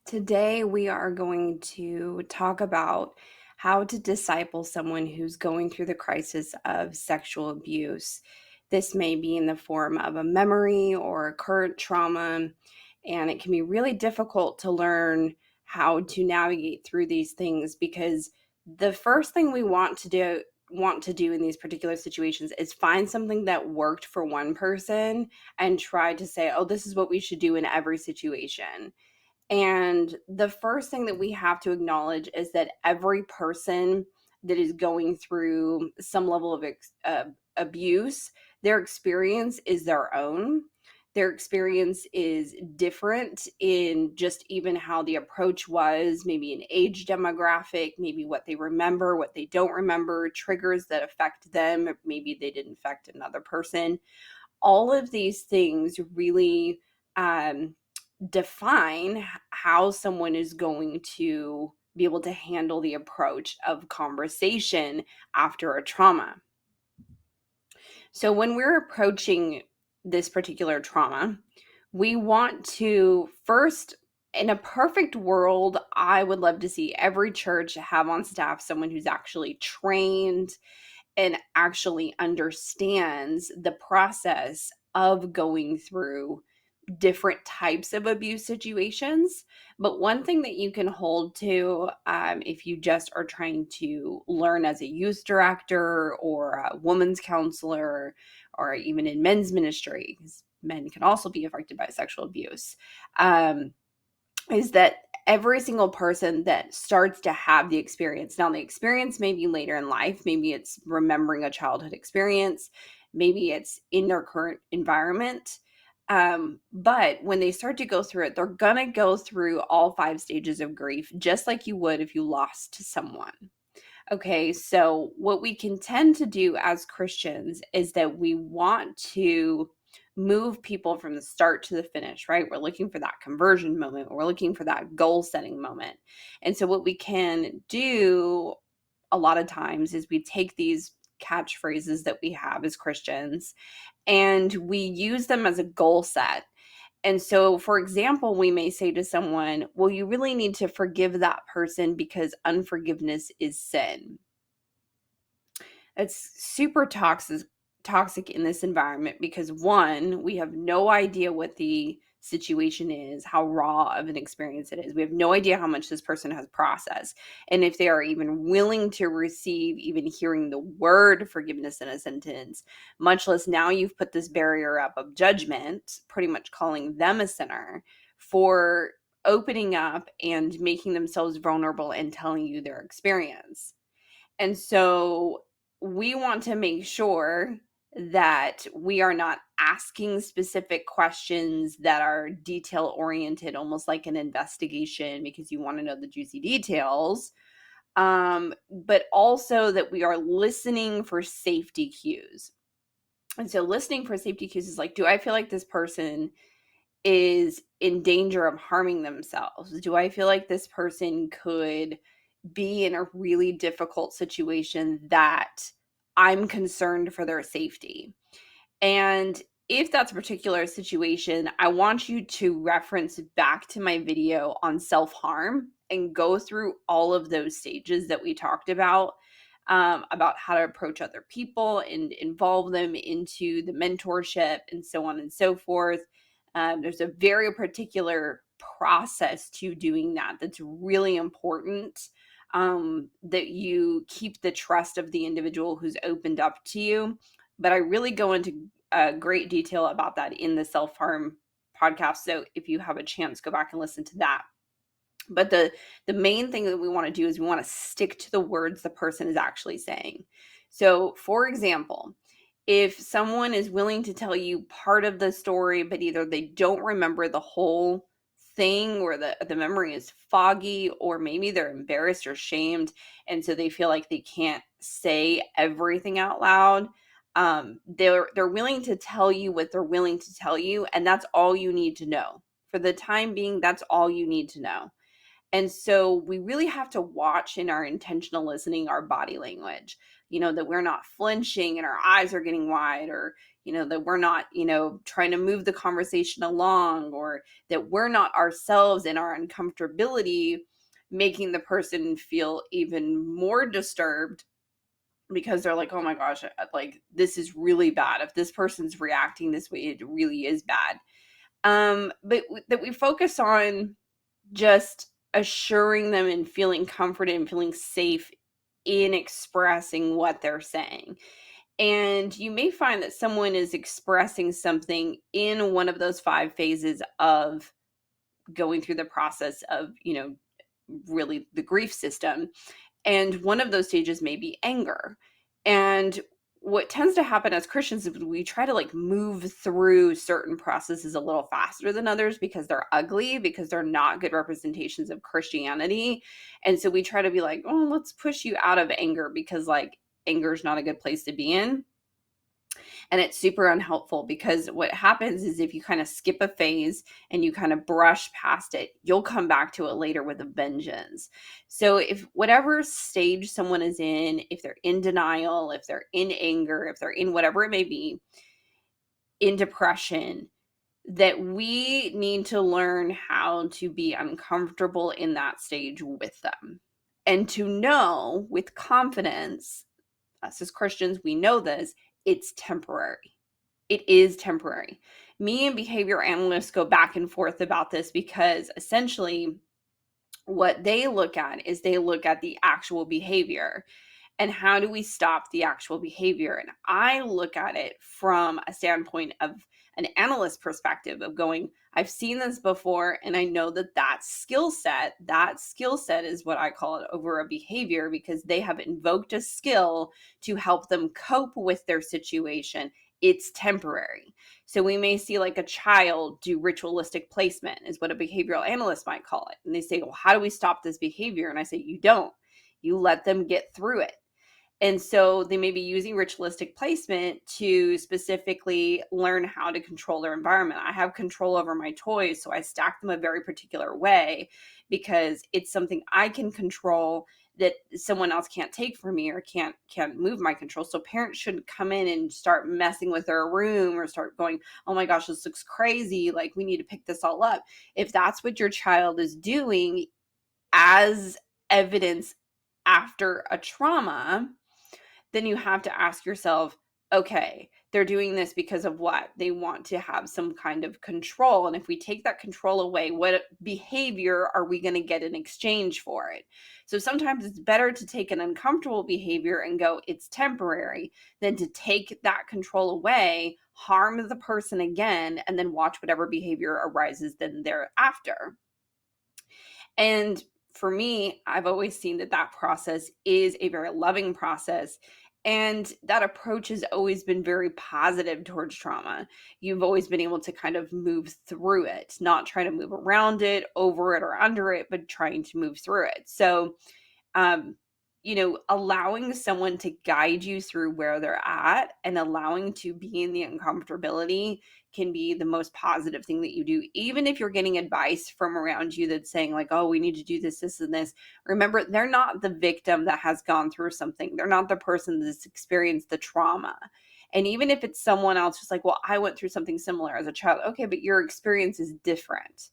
Today, we are going to talk about how to disciple someone who's going through the crisis of sexual abuse. This may be in the form of a memory or a current trauma, and it can be really difficult to learn how to navigate through these things because the first thing we want to do in these particular situations is find something that worked for one person and try to say, oh, this is what we should do in every situation. And the first thing that we have to acknowledge is that every person that is going through some level of abuse, their experience is their own. Their experience is different in just even how the approach was, maybe an age demographic, maybe what they remember, what they don't remember, triggers that affect them, maybe they didn't affect another person. All of these things really define how someone is going to be able to handle the approach of conversation after a trauma. So, when we're approaching this particular trauma, we want to first, in a perfect world, I would love to see every church have on staff someone who's actually trained and actually understands the process of going through different types of abuse situations. But one thing that you can hold to, if you just are trying to learn as a youth director or a women's counselor, or even in men's ministry, because men can also be affected by sexual abuse, um, is that every single person that starts to have the experience, now the experience may be later in life, maybe it's remembering a childhood experience, maybe it's in their current environment. But when they start to go through it, they're gonna go through all 5 stages of grief, just like you would if you lost someone. Okay, so what we can tend to do as Christians is that we want to move people from the start to the finish, right? We're looking for that conversion moment, we're looking for that goal setting moment. And so, what we can do a lot of times is we take these catchphrases that we have as Christians and we use them as a goal set. And so, for example, we may say to someone, well, you really need to forgive that person because unforgiveness is sin. It's super toxic in this environment because one, we have no idea what the situation is, how raw of an experience it is. We have no idea how much this person has processed and if they are even willing to receive even hearing the word forgiveness in a sentence, much less now you've put this barrier up of judgment, pretty much calling them a sinner for opening up and making themselves vulnerable and telling you their experience. And so we want to make sure that we are not asking specific questions that are detail oriented, almost like an investigation because you want to know the juicy details. But also that we are listening for safety cues. And so listening for safety cues is like, do I feel like this person is in danger of harming themselves? Do I feel like this person could be in a really difficult situation that I'm concerned for their safety? And if that's a particular situation, I want you to reference back to my video on self-harm and go through all of those stages that we talked about how to approach other people and involve them into the mentorship and so on and so forth. There's a very particular process to doing that that's really important, that you keep the trust of the individual who's opened up to you. But I really go into great detail about that in the self-harm podcast. So if you have a chance, go back and listen to that. But the main thing that we want to do is we want to stick to the words the person is actually saying. So, for example, if someone is willing to tell you part of the story, but either they don't remember the whole thing or the memory is foggy, or maybe they're embarrassed or shamed, and so they feel like they can't say everything out loud. They're willing to tell you what they're willing to tell you, and that's all you need to know. For the time being, that's all you need to know. And so we really have to watch in our intentional listening, our body language, that we're not flinching and our eyes are getting wide, or, that we're not, trying to move the conversation along, or that we're not ourselves in our uncomfortability, making the person feel even more disturbed because they're like, oh my gosh, like this is really bad. If this person's reacting this way, it really is bad. But that we focus on just assuring them and feeling comforted and feeling safe in expressing what they're saying. And you may find that someone is expressing something in one of those 5 phases of going through the process of, really the grief system. And one of those stages may be anger. And what tends to happen as Christians is we try to like move through certain processes a little faster than others because they're ugly, because they're not good representations of Christianity. And so we try to be like, oh, let's push you out of anger because like anger is not a good place to be in. And it's super unhelpful because what happens is if you kind of skip a phase and you kind of brush past it, you'll come back to it later with a vengeance. So if whatever stage someone is in, if they're in denial, if they're in anger, if they're in whatever it may be, in depression, that we need to learn how to be uncomfortable in that stage with them and to know with confidence, us as Christians, we know this, it's temporary. It is temporary. Me and behavior analysts go back and forth about this because essentially what they look at is they look at the actual behavior and how do we stop the actual behavior. And I look at it from a standpoint of an analyst perspective of going, I've seen this before and I know that skill set is what I call it over a behavior because they have invoked a skill to help them cope with their situation. It's temporary. So we may see like a child do ritualistic placement is what a behavioral analyst might call it. And they say, well, how do we stop this behavior? And I say, you don't. You let them get through it. And so they may be using ritualistic placement to specifically learn how to control their environment. I have control over my toys, so I stack them a very particular way because it's something I can control that someone else can't take from me or can't move my control. So parents shouldn't come in and start messing with their room or start going, oh my gosh, this looks crazy. Like we need to pick this all up. If that's what your child is doing as evidence after a trauma, then you have to ask yourself, okay, they're doing this because of what? They want to have some kind of control. And if we take that control away, what behavior are we going to get in exchange for it? So sometimes it's better to take an uncomfortable behavior and go, it's temporary, than to take that control away, harm the person again, and then watch whatever behavior arises then thereafter. And for me, I've always seen that process is a very loving process. And that approach has always been very positive towards trauma. You've always been able to kind of move through it, not try to move around it, over it, or under it, but trying to move through it. So, um, allowing someone to guide you through where they're at and allowing to be in the uncomfortability can be the most positive thing that you do. Even if you're getting advice from around you that's saying like, oh, we need to do this, this, and this. Remember, they're not the victim that has gone through something. They're not the person that's experienced the trauma. And even if it's someone else who's like, well, I went through something similar as a child. Okay, but your experience is different.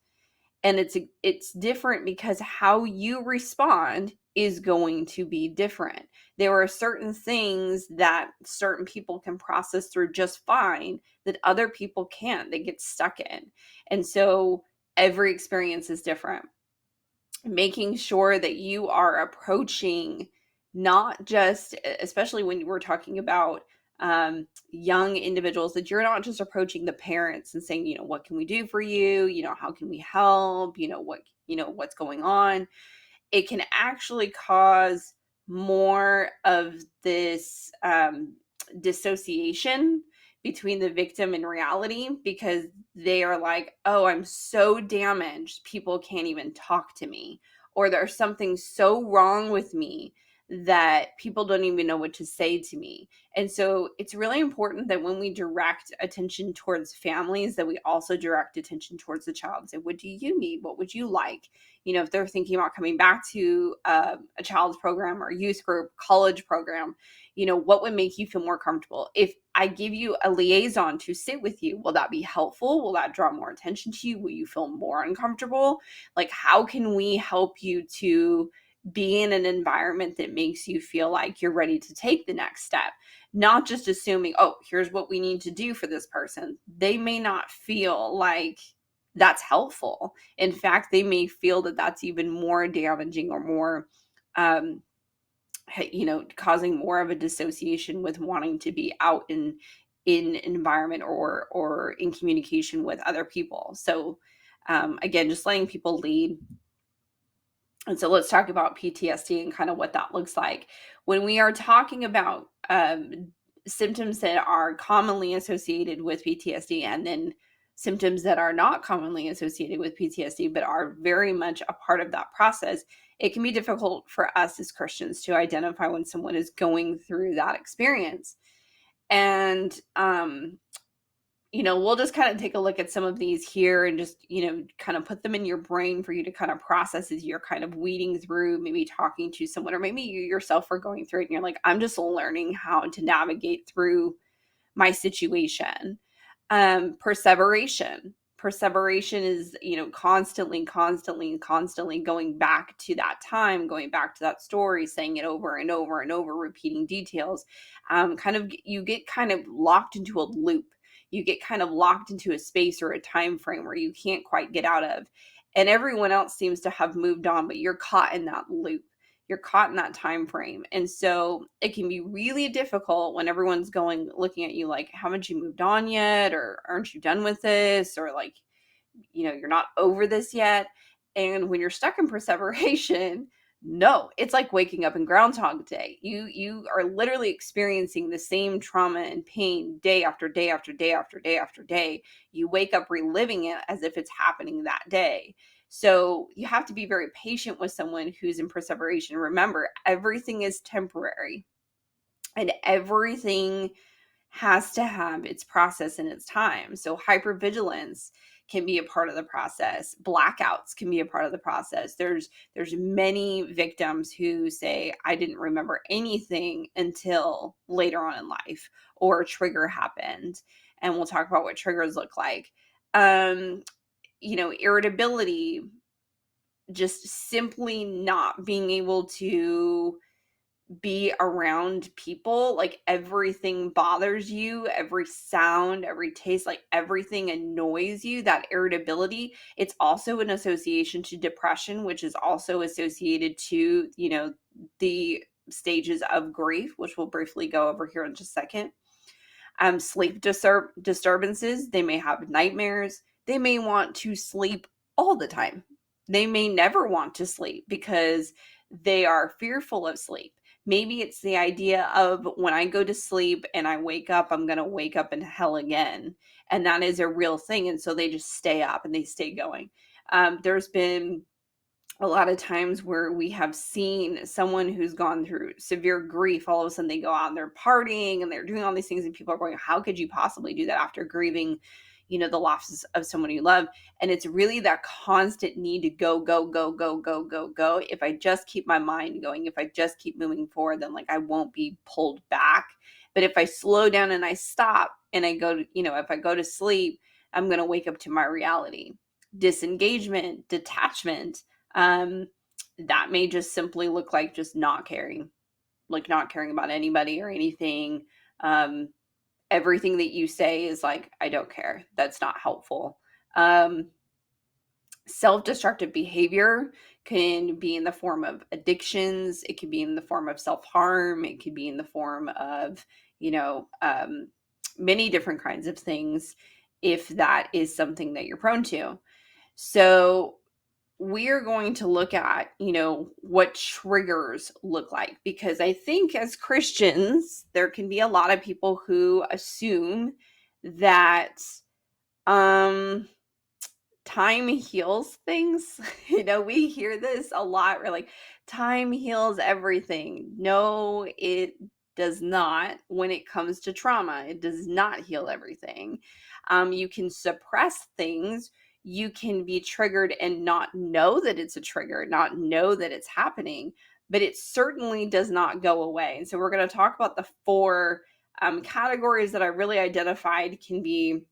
And it's different because how you respond is going to be different. There are certain things that certain people can process through just fine that other people can't. They get stuck in. And so every experience is different. Making sure that you are approaching not just, especially when we're talking about young individuals, that you're not just approaching the parents and saying, what can we do for you? How can we help? What's going on? It can actually cause more of this dissociation between the victim and reality because they are like, oh, I'm so damaged, people can't even talk to me. Or there's something so wrong with me that people don't even know what to say to me. And so it's really important that when we direct attention towards families, that we also direct attention towards the child and say, what do you need? What would you like? If they're thinking about coming back to a child's program or youth group, college program, what would make you feel more comfortable? If I give you a liaison to sit with you, will that be helpful? Will that draw more attention to you? Will you feel more uncomfortable? Like, how can we help you to be in an environment that makes you feel like you're ready to take the next step? Not just assuming, oh, here's what we need to do for this person. They may not feel like that's helpful. In fact, they may feel that that's even more damaging or more, causing more of a dissociation with wanting to be out in environment or in communication with other people. So again, just letting people lead. And so let's talk about PTSD and kind of what that looks like. When we are talking about symptoms that are commonly associated with PTSD, and then symptoms that are not commonly associated with PTSD, but are very much a part of that process, it can be difficult for us as Christians to identify when someone is going through that experience. And we'll just kind of take a look at some of these here and just, kind of put them in your brain for you to kind of process as you're kind of weeding through, maybe talking to someone, or maybe you yourself are going through it and you're like, I'm just learning how to navigate through my situation. Perseveration is, constantly going back to that time, going back to that story, saying it over and over and over, repeating details. You get kind of locked into a loop. You get kind of locked into a space or a time frame where you can't quite get out of. And everyone else seems to have moved on, but you're caught in that loop. You're caught in that time frame. And so it can be really difficult when everyone's looking at you like, haven't you moved on yet? Or aren't you done with this? Or like, you're not over this yet. And when you're stuck in perseveration, no, it's like waking up in Groundhog Day. You are literally experiencing the same trauma and pain day after day after day after day after day. You wake up reliving it as if it's happening that day. So you have to be very patient with someone who's in perseveration. Remember, everything is temporary and everything has to have its process and its time. So hypervigilance can be a part of the process. Blackouts can be a part of the process. There's many victims who say, I didn't remember anything until later on in life, or a trigger happened. And we'll talk about what triggers look like. Irritability, just simply not being able to be around people, like everything bothers you, every sound, every taste, like everything annoys you. That irritability, it's also an association to depression, which is also associated to, the stages of grief, which we'll briefly go over here in just a second. Sleep disturbances, they may have nightmares, they may want to sleep all the time, they may never want to sleep because they are fearful of sleep. Maybe it's the idea of, when I go to sleep and I wake up, I'm going to wake up in hell again. And that is a real thing. And so they just stay up and they stay going. There's been a lot of times where we have seen someone who's gone through severe grief, all of a sudden they go out and they're partying and they're doing all these things, and people are going, how could you possibly do that after grieving, the loss of someone you love? And it's really that constant need to go, go, go, go, go, go, go. If I just keep my mind going, if I just keep moving forward, then like I won't be pulled back. But if I slow down and I stop and I go to, if I go to sleep, I'm going to wake up to my reality. Disengagement, detachment, that may just simply look like just not caring about anybody or anything. Everything that you say is like, I don't care. That's not helpful. Self-destructive behavior can be in the form of addictions. It can be in the form of self-harm. It could be in the form of, many different kinds of things, if that is something that you're prone to. So we're going to look at, what triggers look like, because I think as Christians, there can be a lot of people who assume that time heals things. We hear this a lot. We're like, time heals everything. No, it does not. When it comes to trauma, it does not heal everything. You can suppress things. You can be triggered and not know that it's a trigger, not know that it's happening, but it certainly does not go away. And so we're going to talk about the four categories that I really identified can be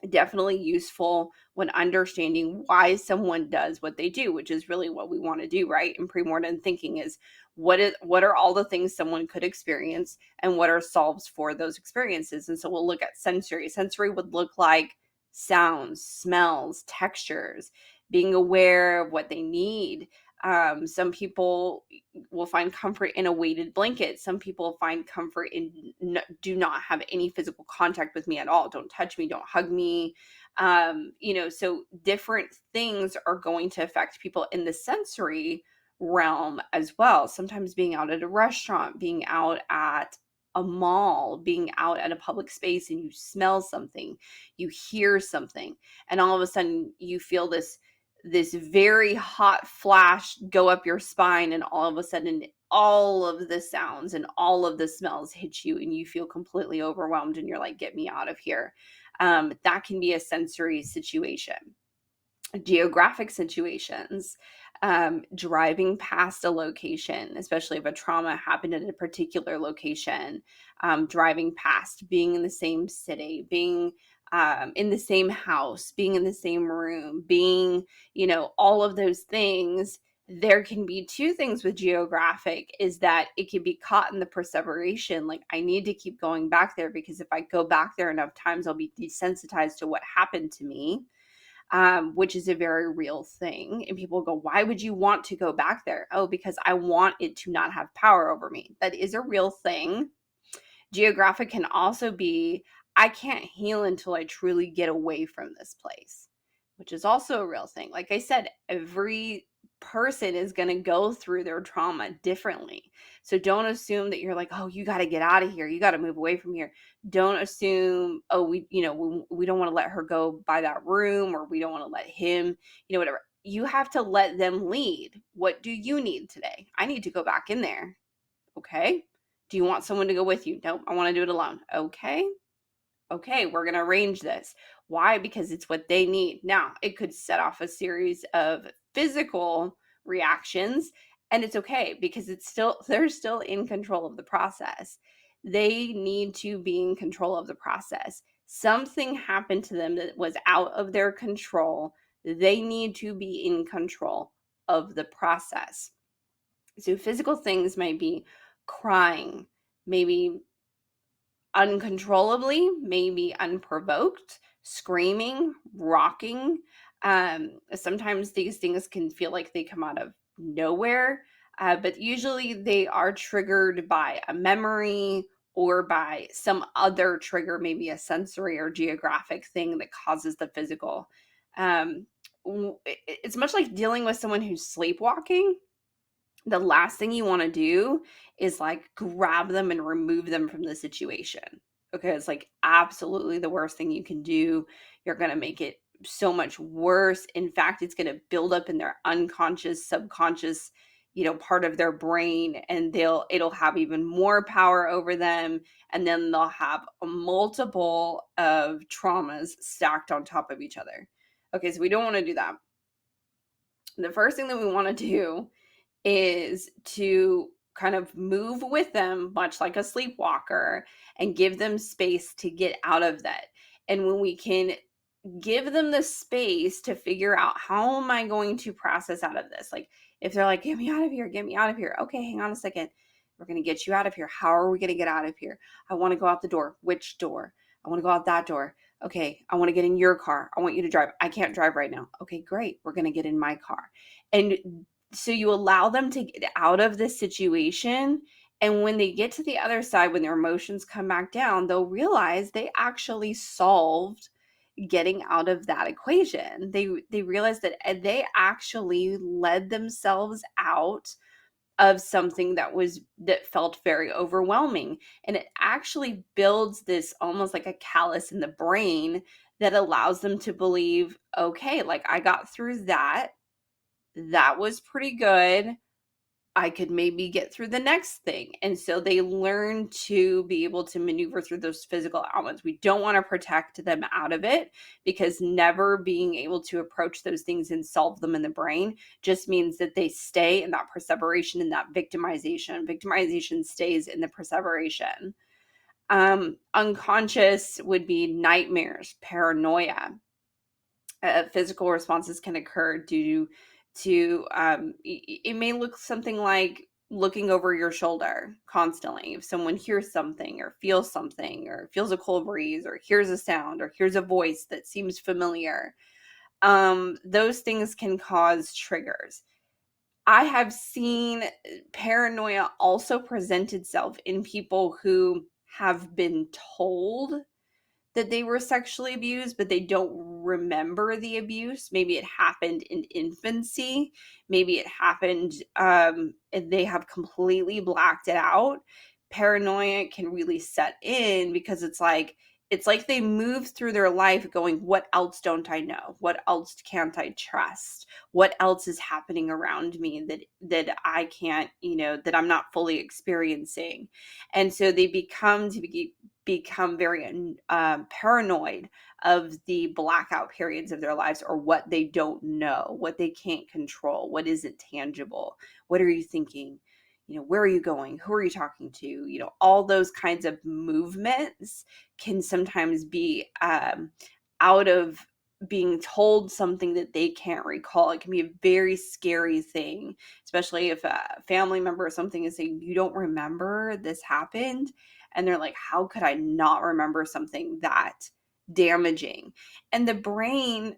definitely useful when understanding why someone does what they do, which is really what we want to do, right? In pre-mortem thinking is what are all the things someone could experience and what are solves for those experiences. And so we'll look at sensory. Sensory would look like sounds, smells, textures, being aware of what they need. Some people will find comfort in a weighted blanket. Some people find comfort in do not have any physical contact with me at all. Don't touch me, don't hug me. So different things are going to affect people in the sensory realm as well. Sometimes being out at a restaurant, being out at a mall, being out at a public space and you smell something, you hear something, and all of a sudden you feel this very hot flash go up your spine, and all of a sudden all of the sounds and all of the smells hit you and you feel completely overwhelmed and you're like, get me out of here. That can be a sensory situation. Geographic situations, driving past a location, especially if a trauma happened at a particular location, driving past, being in the same city, being in the same house, being in the same room, being, all of those things. There can be two things with geographic is that it can be caught in the perseveration. Like, I need to keep going back there because if I go back there enough times, I'll be desensitized to what happened to me. Which is a very real thing. And people go, why would you want to go back there? Oh, because I want it to not have power over me. That is a real thing. Geographic can also be, I can't heal until I truly get away from this place, which is also a real thing. Like I said, every person is going to go through their trauma differently. So don't assume that you're like, oh, you got to get out of here. You got to move away from here. Don't assume, oh, we don't want to let her go by that room, or we don't want to let him, whatever. You have to let them lead. What do you need today? I need to go back in there. Okay. Do you want someone to go with you? Nope, I want to do it alone. Okay, we're going to arrange this. Why? Because it's what they need. Now, it could set off a series of physical reactions, and it's okay because they're still in control of the process. They need to be in control of the process. Something happened to them that was out of their control. They need to be in control of the process. So physical things might be crying, maybe uncontrollably, maybe unprovoked, screaming, rocking. Sometimes these things can feel like they come out of nowhere, but usually they are triggered by a memory or by some other trigger, maybe a sensory or geographic thing that causes the physical. It's much like dealing with someone who's sleepwalking. The last thing you want to do is like grab them and remove them from the situation. Okay, it's like absolutely the worst thing you can do. You're going to make it so much worse. In fact, it's going to build up in their unconscious, subconscious, part of their brain, and it'll have even more power over them, and then they'll have a multiple of traumas stacked on top of each other. Okay, so we don't want to do that. The first thing that we want to do is to kind of move with them, much like a sleepwalker, and give them space to get out of that. And when we can give them the space to figure out, how am I going to process out of this? Like, if they're like, get me out of here, get me out of here. Okay, hang on a second. We're going to get you out of here. How are we going to get out of here? I want to go out the door. Which door? I want to go out that door. Okay, I want to get in your car. I want you to drive. I can't drive right now. Okay, great. We're going to get in my car. And so you allow them to get out of this situation. And when they get to the other side, when their emotions come back down, they'll realize they actually solved getting out of that equation. They realize that they actually led themselves out of something that felt very overwhelming. And it actually builds this almost like a callus in the brain that allows them to believe, okay, like I got through that. That was pretty good. I could maybe get through the next thing. And so they learn to be able to maneuver through those physical elements. We don't want to protect them out of it, because never being able to approach those things and solve them in the brain just means that they stay in that perseveration and that victimization. Victimization stays in the perseveration. Unconscious would be nightmares, paranoia. Physical responses can occur due to it may look something like looking over your shoulder constantly. If someone hears something or feels a cold breeze or hears a sound or hears a voice that seems familiar, those things can cause triggers. I have seen paranoia also present itself in people who have been told that they were sexually abused, but they don't remember the abuse. Maybe it happened in infancy. Maybe it happened, and they have completely blacked it out. Paranoia can really set in because it's like they move through their life going, what else don't I know? What else can't I trust? What else is happening around me that I can't, that I'm not fully experiencing? And so they become very paranoid of the blackout periods of their lives, or what they don't know, what they can't control, what isn't tangible. What are you thinking? Where are you going? Who are you talking to? All those kinds of movements can sometimes be out of being told something that they can't recall. It can be a very scary thing, especially if a family member or something is saying, you don't remember this happened? And they're like, how could I not remember something that damaging? And the brain,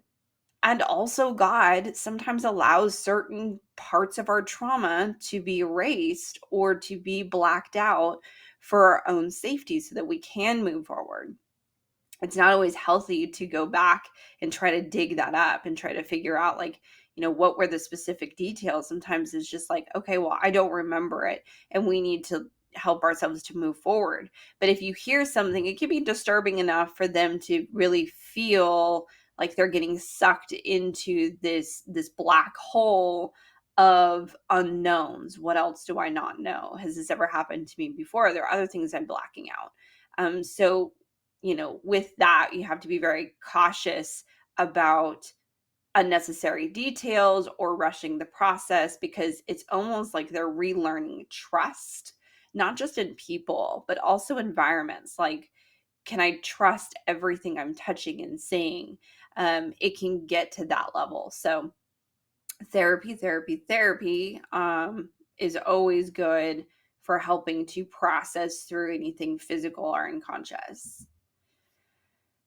and also God, sometimes allows certain parts of our trauma to be erased or to be blacked out for our own safety so that we can move forward. It's not always healthy to go back and try to dig that up and try to figure out, like, what were the specific details. Sometimes it's just like, okay, well, I don't remember it, and we need to help ourselves to move forward. But if you hear something, it can be disturbing enough for them to really feel like they're getting sucked into this black hole of unknowns. What else do I not know? Has this ever happened to me before? There are other things I'm blacking out. So with that, you have to be very cautious about unnecessary details or rushing the process, because it's almost like they're relearning trust, not just in people, but also environments. Like, can I trust everything I'm touching and seeing? It can get to that level. So therapy is always good for helping to process through anything physical or unconscious.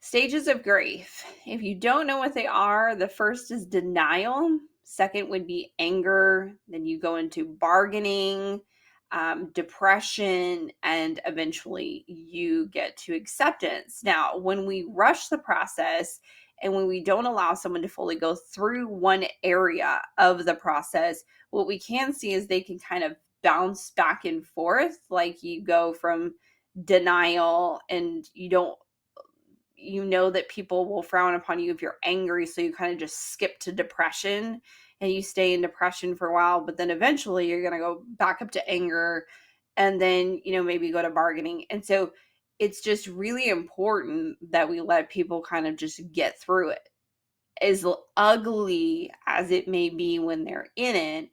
Stages of grief. If you don't know what they are, the first is denial. Second would be anger. Then you go into bargaining, depression, and eventually you get to acceptance. Now, when we rush the process and when we don't allow someone to fully go through one area of the process, what we can see is they can kind of bounce back and forth. Like, you go from denial, and that people will frown upon you if you're angry, so you kind of just skip to depression and you stay in depression for a while, but then eventually you're going to go back up to anger, and then maybe go to bargaining. And so it's just really important that we let people kind of just get through it. As ugly as it may be when they're in it,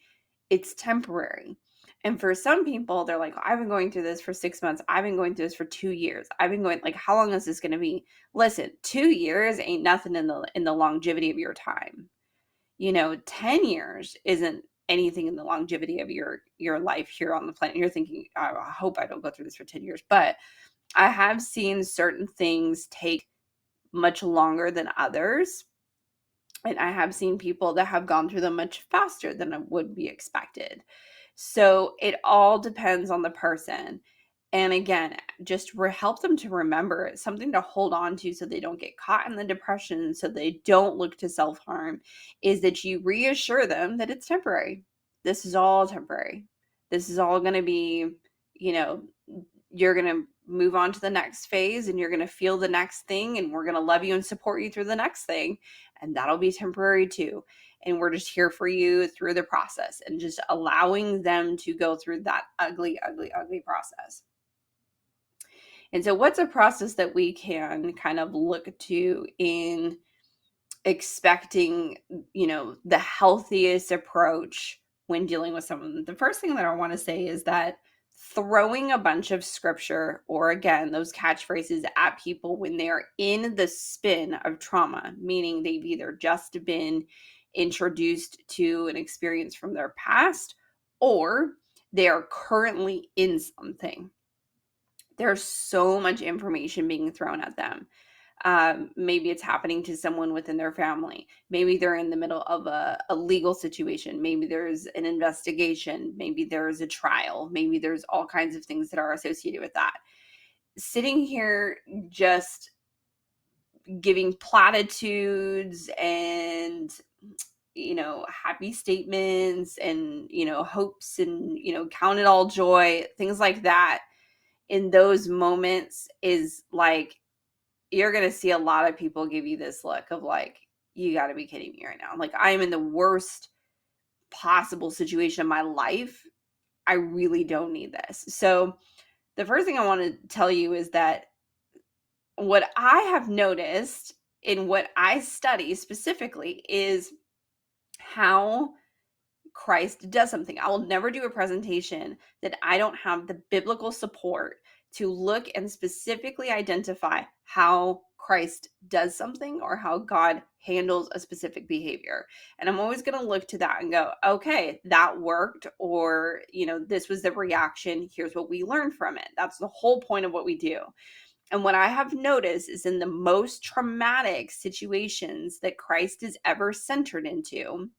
it's temporary. And for some people, they're like, I've been going through this for 6 months. I've been going through this for 2 years. I've been going, like, how long is this going to be? Listen, 2 years ain't nothing in the longevity of your time. 10 years isn't anything in the longevity of your life here on the planet. You're thinking, I hope I don't go through this for 10 years. But I have seen certain things take much longer than others. And I have seen people that have gone through them much faster than would be expected. So it all depends on the person. And again, just help them to remember it's something to hold on to so they don't get caught in the depression, so they don't look to self-harm, is that you reassure them that it's temporary. This is all temporary. This is all going to be, you're going to move on to the next phase, and you're going to feel the next thing, and we're going to love you and support you through the next thing. And that'll be temporary too. And we're just here for you through the process, and just allowing them to go through that ugly, ugly, ugly process. And so what's a process that we can kind of look to in expecting, the healthiest approach when dealing with someone? The first thing that I want to say is that throwing a bunch of scripture, or again, those catchphrases at people when they're in the spin of trauma, meaning they've either just been introduced to an experience from their past, or they are currently in something. There's so much information being thrown at them. Maybe it's happening to someone within their family. Maybe they're in the middle of a legal situation. Maybe there's an investigation. Maybe there's a trial. Maybe there's all kinds of things that are associated with that. Sitting here just giving platitudes and happy statements and hopes and count it all joy, things like that, in those moments is like, you're going to see a lot of people give you this look of like, you got to be kidding me right now. Like, I am in the worst possible situation of my life. I really don't need this. So the first thing I want to tell you is that what I have noticed in what I study specifically is how Christ does something. I will never do a presentation that I don't have the biblical support to look and specifically identify how Christ does something or how God handles a specific behavior. And I'm always going to look to that and go, okay, that worked, or, this was the reaction. Here's what we learned from it. That's the whole point of what we do. And what I have noticed is in the most traumatic situations that Christ is ever centered into,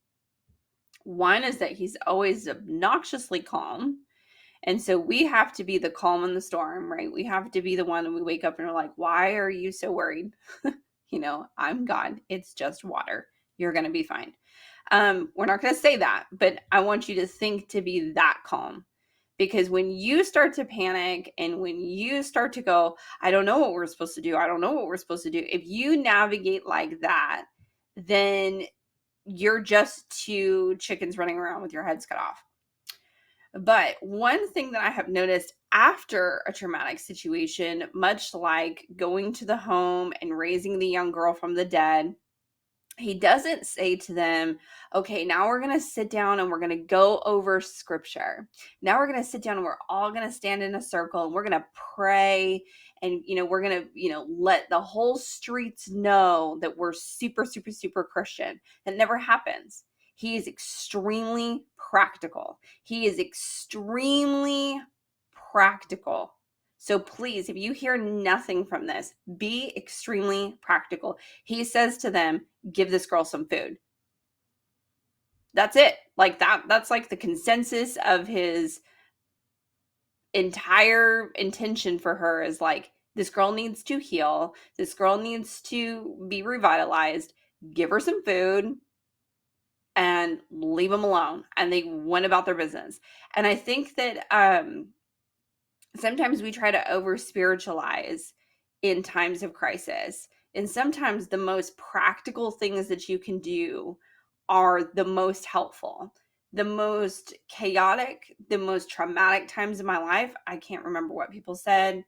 one is that he's always obnoxiously calm. And so we have to be the calm in the storm, right? We have to be the one that we wake up and are like, why are you so worried? I'm God. It's just water. You're going to be fine. We're not going to say that, but I want you to think to be that calm. Because when you start to panic and when you start to go, I don't know what we're supposed to do. I don't know what we're supposed to do. If you navigate like that, then you're just two chickens running around with your heads cut off. But one thing that I have noticed after a traumatic situation, much like going to the home and raising the young girl from the dead, he doesn't say to them, okay, now we're going to sit down and we're going to go over scripture. Now we're going to sit down and we're all going to stand in a circle and we're going to pray. And, we're going to, let the whole streets know that we're super, super, super Christian. That never happens. He is extremely practical. He is extremely practical. So please, if you hear nothing from this, be extremely practical. He says to them, give this girl some food. That's it. Like that's like the consensus of his entire intention for her is like, this girl needs to heal. This girl needs to be revitalized. Give her some food and leave them alone. And they went about their business. And I think that sometimes we try to over spiritualize in times of crisis. And sometimes the most practical things that you can do are the most helpful. The most chaotic, the most traumatic times of my life, I can't remember what people said.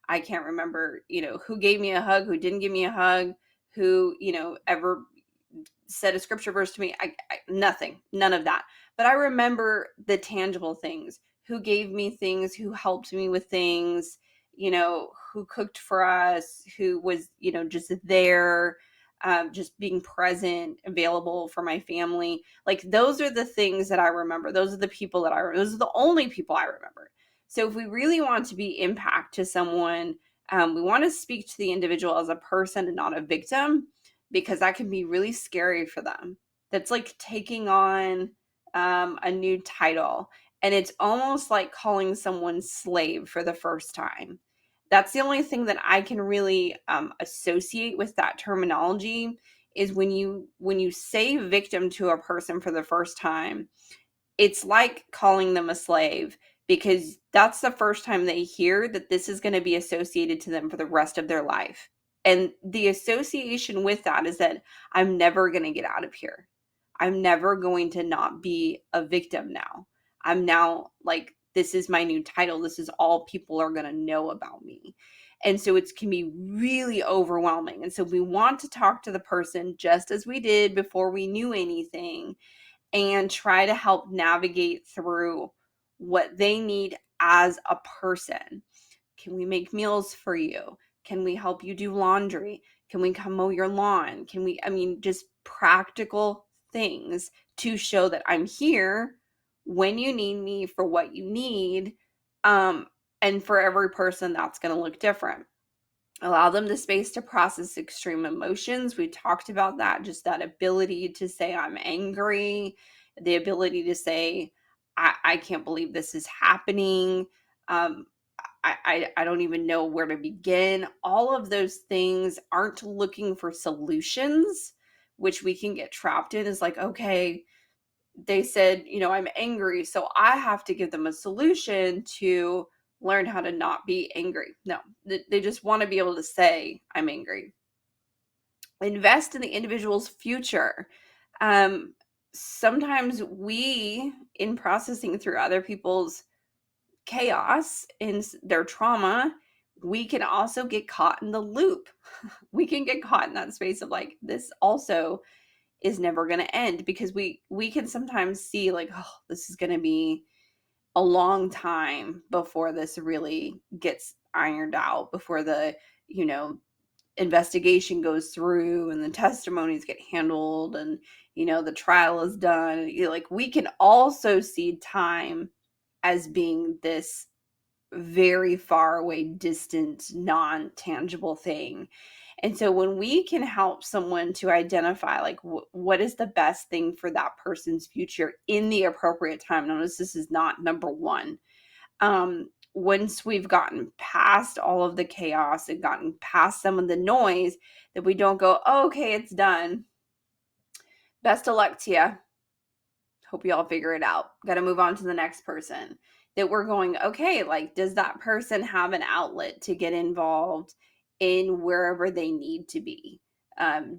I can't remember, who gave me a hug, who didn't give me a hug, who, ever said a scripture verse to me. Nothing, none of that. But I remember the tangible things. Who gave me things, who helped me with things, who cooked for us, who was, just there, just being present, available for my family. Like, those are the things that I remember. Those are the people that I remember. Those are the only people I remember. So if we really want to be impact to someone, we want to speak to the individual as a person and not a victim, because that can be really scary for them. That's like taking on a new title. And it's almost like calling someone slave for the first time. That's the only thing that I can really associate with that terminology, is when you say victim to a person for the first time, it's like calling them a slave, because that's the first time they hear that this is going to be associated to them for the rest of their life. And the association with that is that I'm never going to get out of here. I'm never going to not be a victim now. I'm now like, this is my new title. This is all people are going to know about me. And so it can be really overwhelming. And so we want to talk to the person just as we did before we knew anything and try to help navigate through what they need as a person. Can we make meals for you? Can we help you do laundry? Can we come mow your lawn? Just practical things to show that I'm here when you need me for what you need. And for every person, that's going to look different. Allow them the space to process extreme emotions. We talked about that, just that ability to say, I'm angry, the ability to say, I can't believe this is happening. Um, I don't even know where to begin. All of those things aren't looking for solutions, which we can get trapped in. Is like, okay, they said, I'm angry, so I have to give them a solution to learn how to not be angry. No, they just want to be able to say, I'm angry. Invest in the individual's future. Sometimes we, in processing through other people's chaos in their trauma, we can also get caught in the loop. We can get caught in that space of like, this also is never going to end, because we can sometimes see like, oh, this is going to be a long time before this really gets ironed out, before the investigation goes through and the testimonies get handled and the trial is done. Like, we can also see time as being this very far away, distant, non-tangible thing. And so when we can help someone to identify like what is the best thing for that person's future in the appropriate time, notice this is not number one. Once we've gotten past all of the chaos and gotten past some of the noise, that we don't go, oh, okay, it's done. Best of luck to you. Hope you all figure it out. Got to move on to the next person. That we're going, okay, like, does that person have an outlet to get involved in wherever they need to be?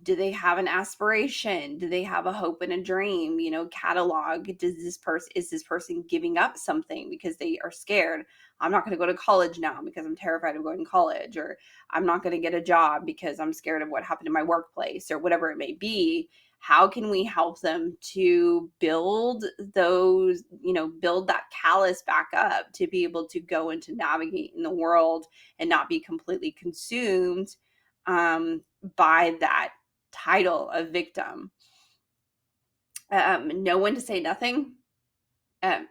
Do they have an aspiration? Do they have a hope and a dream? Catalog. Is this person giving up something because they are scared? I'm not going to go to college now because I'm terrified of going to college, or I'm not going to get a job because I'm scared of what happened in my workplace, or whatever it may be. How can we help them to build build that callus back up to be able to go and to navigate in the world and not be completely consumed by that title of victim? Know when to say nothing.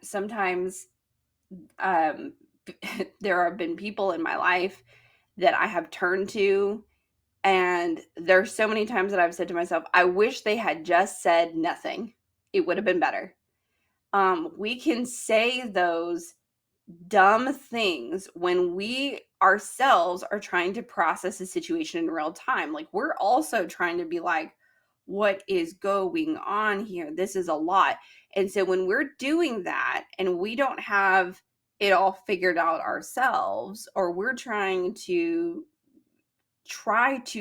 Sometimes there have been people in my life that I have turned to, and there's so many times that I've said to myself, I wish they had just said nothing. It would have been better. We can say those dumb things when we ourselves are trying to process a situation in real time. Like, we're also trying to be like, what is going on here? This is a lot. And so when we're doing that and we don't have it all figured out ourselves, or we're trying to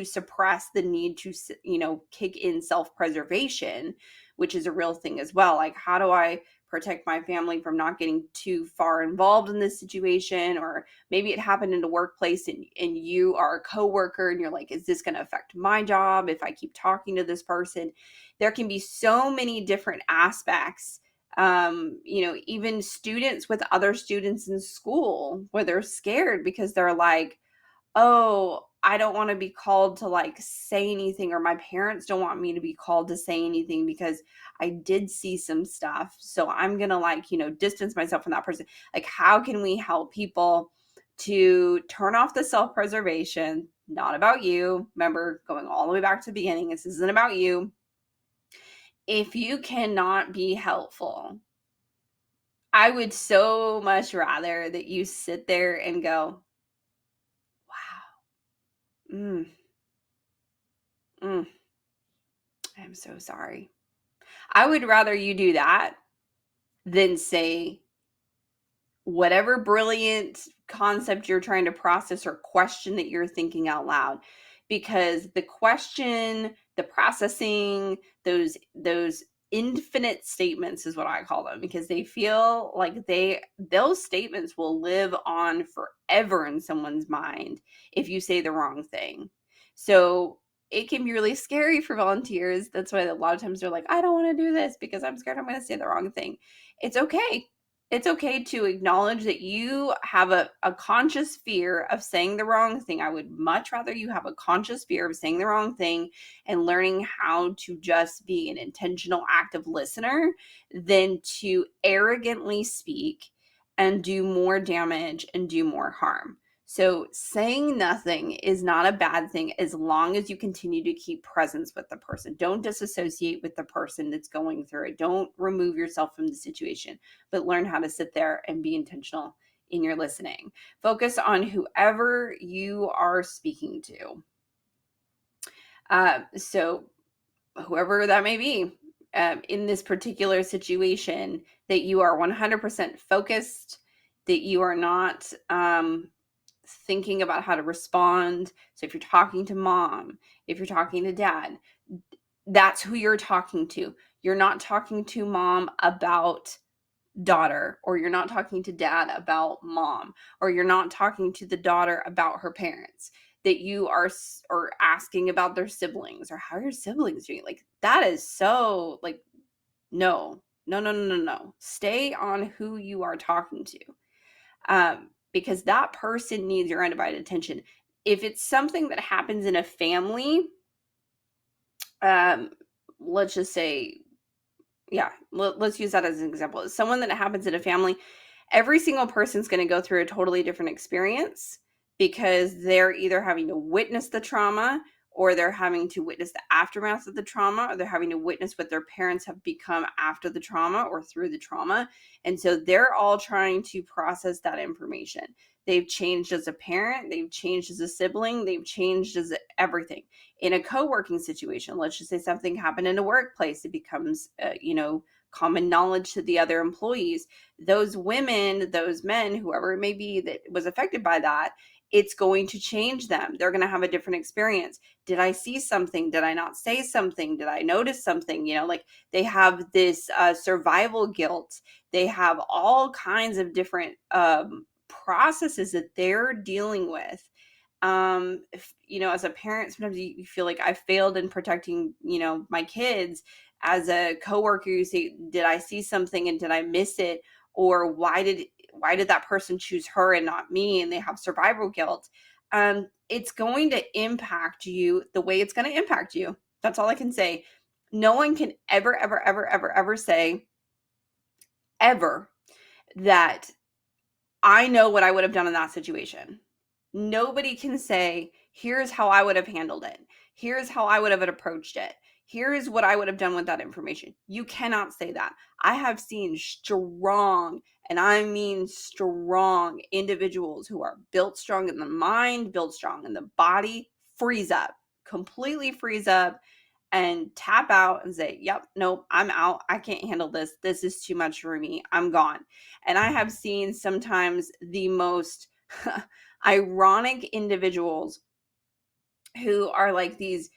suppress the need to kick in self-preservation, which is a real thing as well. Like, how do I protect my family from not getting too far involved in this situation? Or maybe it happened in a workplace and you are a coworker and you're like, is this going to affect my job if I keep talking to this person? There can be so many different aspects. Even students with other students in school, where they're scared because they're like, oh, I don't want to be called to like say anything, or my parents don't want me to be called to say anything because I did see some stuff. So I'm going to distance myself from that person. Like, how can we help people to turn off the self-preservation? Not about you. Remember, going all the way back to the beginning, this isn't about you. If you cannot be helpful, I would so much rather that you sit there and go, wow, I'm so sorry. I would rather you do that than say, whatever brilliant concept you're trying to process or question that you're thinking out loud, because the question, the processing, those infinite statements is what I call them, because they feel like those statements will live on forever in someone's mind if you say the wrong thing. So it can be really scary for volunteers. That's why a lot of times they're like, I don't want to do this because I'm scared I'm going to say the wrong thing. It's okay. It's okay to acknowledge that you have a conscious fear of saying the wrong thing. I would much rather you have a conscious fear of saying the wrong thing and learning how to just be an intentional, active listener than to arrogantly speak and do more damage and do more harm. So saying nothing is not a bad thing as long as you continue to keep presence with the person. Don't disassociate with the person that's going through it. Don't remove yourself from the situation, but learn how to sit there and be intentional in your listening. Focus on whoever you are speaking to. So whoever that may be, in this particular situation, that you are 100% focused, that you are not thinking about how to respond. So if you're talking to mom, if you're talking to dad, that's who you're talking to. You're not talking to mom about daughter, or you're not talking to dad about mom, or you're not talking to the daughter about her parents. That you are or asking about their siblings, or how are your siblings doing. Like, that is so, like, no, no, no, no, no, no. Stay on who you are talking to. Because that person needs your undivided attention. If it's something that happens in a family, let's just say, yeah, let's use that as an example. Someone that happens in a family, every single person's going to go through a totally different experience, because they're either having to witness the trauma, or they're having to witness the aftermath of the trauma, or they're having to witness what their parents have become after the trauma or through the trauma. And so they're all trying to process that information. They've changed as a parent, they've changed as a sibling, they've changed as everything. In a co-working situation, let's just say something happened in a workplace, it becomes, common knowledge to the other employees. Those women, those men, whoever it may be that was affected by that, it's going to change them. They're going to have a different experience. Did I see something? Did I not say something? Did I notice something? Like, they have this survival guilt. They have all kinds of different processes that they're dealing with. As a parent, sometimes you feel like I failed in protecting, my kids. As a coworker, you say, did I see something and did I miss it? Or why did that person choose her and not me? And they have survival guilt. It's going to impact you the way it's going to impact you. That's all I can say. No one can ever, ever, ever, ever, ever say ever that I know what I would have done in that situation. Nobody can say, here's how I would have handled it. Here's how I would have approached it. Here's what I would have done with that information. You cannot say that. I have seen strong, and I mean strong, individuals who are built strong in the mind, built strong in the body, freeze up, completely freeze up, and tap out and say, yep, nope, I'm out. I can't handle this. This is too much for me. I'm gone. And I have seen sometimes the most ironic individuals who are like these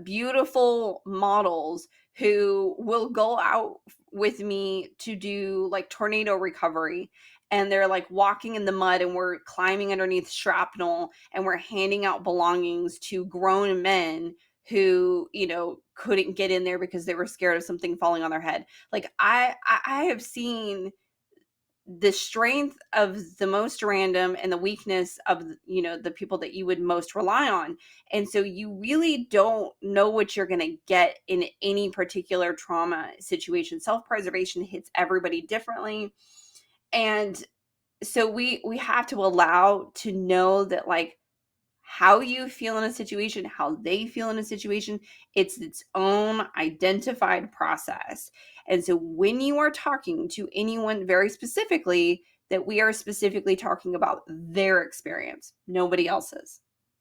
beautiful models who will go out with me to do like tornado recovery, and they're like walking in the mud, and we're climbing underneath shrapnel, and we're handing out belongings to grown men who couldn't get in there because they were scared of something falling on their head. Like, I have seen the strength of the most random and the weakness of the people that you would most rely on. And so you really don't know what you're going to get in any particular trauma situation. Self-preservation hits everybody differently. And so we have to allow to know that, like, how you feel in a situation, how they feel in a situation, it's its own identified process. And so when you are talking to anyone very specifically, that we are specifically talking about their experience, nobody else's.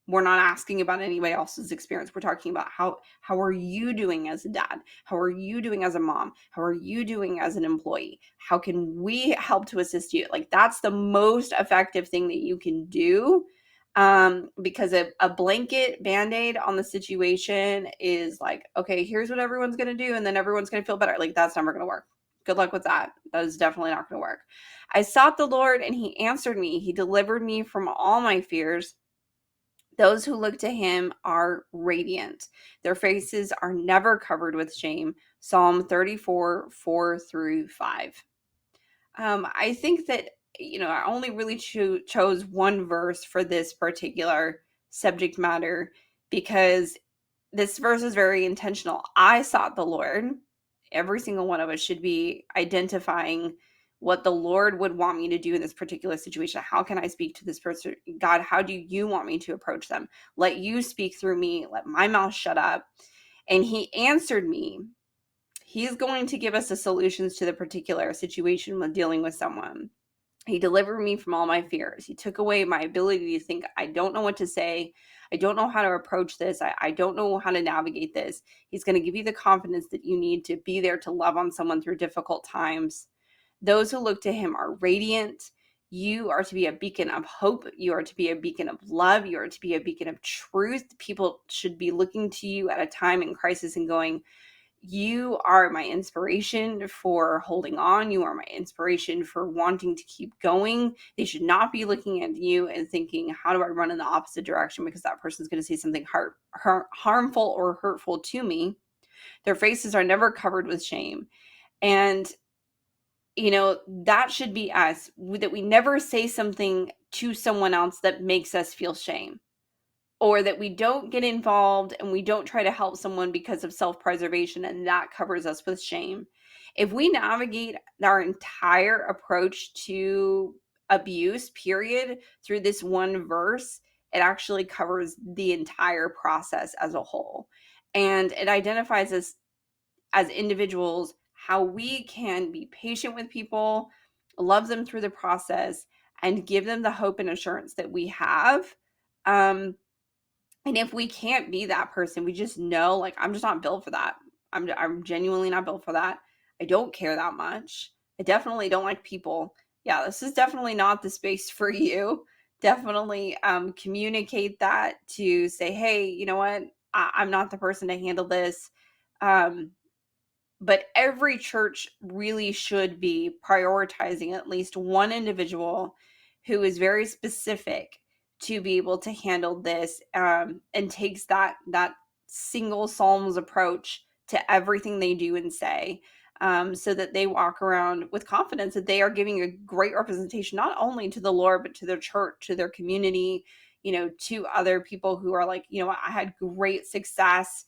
We're not asking about anybody else's experience. We're talking about how are you doing as a dad? How are you doing as a mom? How are you doing as an employee? How can we help to assist you? Like, that's the most effective thing that you can do, because a blanket band-aid on the situation is like, okay, here's what everyone's going to do, and then everyone's going to feel better. Like, that's never going to work. Good luck with that. That is definitely not going to work. I sought the Lord, and he answered me. He delivered me from all my fears. Those who look to him are radiant. Their faces are never covered with shame. Psalm 34, 4 through 5. I think that, I only really chose one verse for this particular subject matter because this verse is very intentional. I sought the Lord. Every single one of us should be identifying what the Lord would want me to do in this particular situation. How can I speak to this person? God, how do you want me to approach them? Let you speak through me. Let my mouth shut up. And he answered me. He's going to give us the solutions to the particular situation when dealing with someone. He delivered me from all my fears. He took away my ability to think, I don't know what to say. I don't know how to approach this. I don't know how to navigate this. He's going to give you the confidence that you need to be there to love on someone through difficult times. Those who look to him are radiant. You are to be a beacon of hope. You are to be a beacon of love. You are to be a beacon of truth. People should be looking to you at a time in crisis and going, you are my inspiration for holding on. You are my inspiration for wanting to keep going. They should not be looking at you and thinking, how do I run in the opposite direction because that person's going to say something harmful or hurtful to me. Their faces are never covered with shame. And, that should be us, that we never say something to someone else that makes us feel shame, or that we don't get involved and we don't try to help someone because of self-preservation, and that covers us with shame. If we navigate our entire approach to abuse, period, through this one verse, it actually covers the entire process as a whole. And it identifies us as individuals, how we can be patient with people, love them through the process, and give them the hope and assurance that we have. And if we can't be that person, we just know, like, I'm just not built for that. I'm genuinely not built for that. I don't care that much. I definitely don't like people. Yeah, this is definitely not the space for you. Definitely communicate that to say, hey, you know what? I'm not the person to handle this. Um, but every church really should be prioritizing at least one individual who is very specific to be able to handle this, and takes that single Psalms approach to everything they do and say, so that they walk around with confidence that they are giving a great representation, not only to the Lord, but to their church, to their community, to other people who are like, I had great success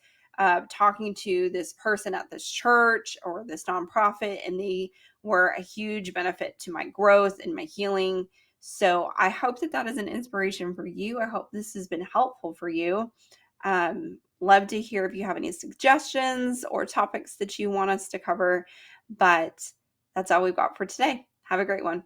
talking to this person at this church or this nonprofit, and they were a huge benefit to my growth and my healing. So I hope that is an inspiration for you. I hope this has been helpful for you. Love to hear if you have any suggestions or topics that you want us to cover, but that's all we've got for today. Have a great one.